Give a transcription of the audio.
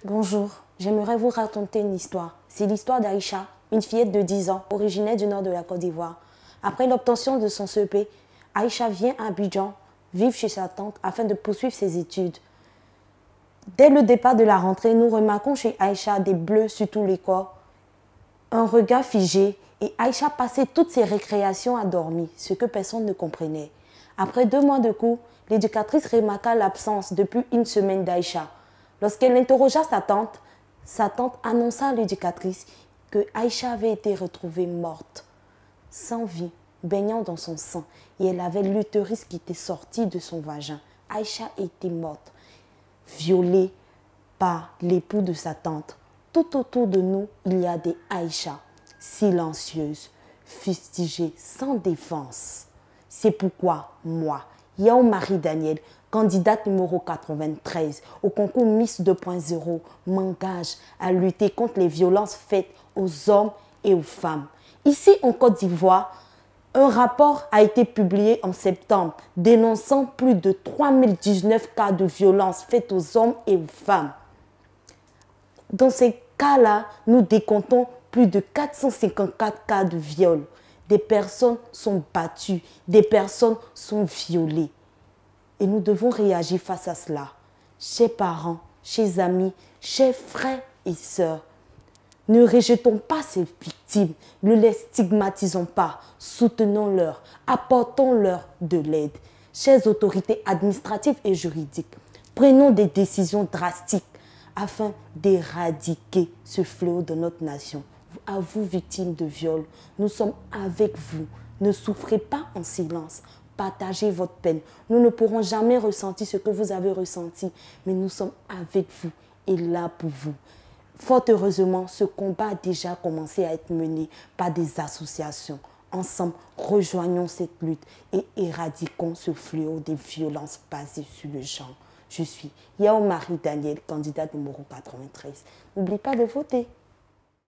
Bonjour, j'aimerais vous raconter une histoire. C'est l'histoire d'Aïcha, une fillette de 10 ans, originaire du nord de la Côte d'Ivoire. Après l'obtention de son CEP, Aïcha vient à Abidjan vivre chez sa tante afin de poursuivre ses études. Dès le départ de la rentrée, nous remarquons chez Aïcha des bleus sur tout le corps, un regard figé, et Aïcha passait toutes ses récréations à dormir, ce que personne ne comprenait. Après 2 mois de cours, l'éducatrice remarqua l'absence depuis une semaine d'Aïcha. Lorsqu'elle interrogea sa tante annonça à l'éducatrice que Aïcha avait été retrouvée morte, sans vie, baignant dans son sang, et elle avait l'utérus qui était sorti de son vagin. Aïcha était morte, violée par l'époux de sa tante. Tout autour de nous, il y a des Aïcha, silencieuses, fustigées, sans défense. C'est pourquoi moi, Yao Marie-Daniel, candidate numéro 93 au concours Miss 2.0, m'engage à lutter contre les violences faites aux hommes et aux femmes. Ici en Côte d'Ivoire, un rapport a été publié en septembre dénonçant plus de 3019 cas de violences faites aux hommes et aux femmes. Dans ces cas-là, nous décomptons plus de 454 cas de viol. Des personnes sont battues, des personnes sont violées. Et nous devons réagir face à cela. Chers parents, chers amis, chers frères et sœurs, ne rejetons pas ces victimes, ne les stigmatisons pas, soutenons-leur, apportons-leur de l'aide. Chères autorités administratives et juridiques, prenons des décisions drastiques afin d'éradiquer ce fléau de notre nation. À vous, victimes de viol, nous sommes avec vous. Ne souffrez pas en silence. Partagez votre peine. Nous ne pourrons jamais ressentir ce que vous avez ressenti, mais nous sommes avec vous et là pour vous. Fort heureusement, ce combat a déjà commencé à être mené par des associations. Ensemble, rejoignons cette lutte et éradiquons ce fléau des violences basées sur le genre. Je suis Yao Marie-Daniel, candidate numéro 93. N'oublie pas de voter.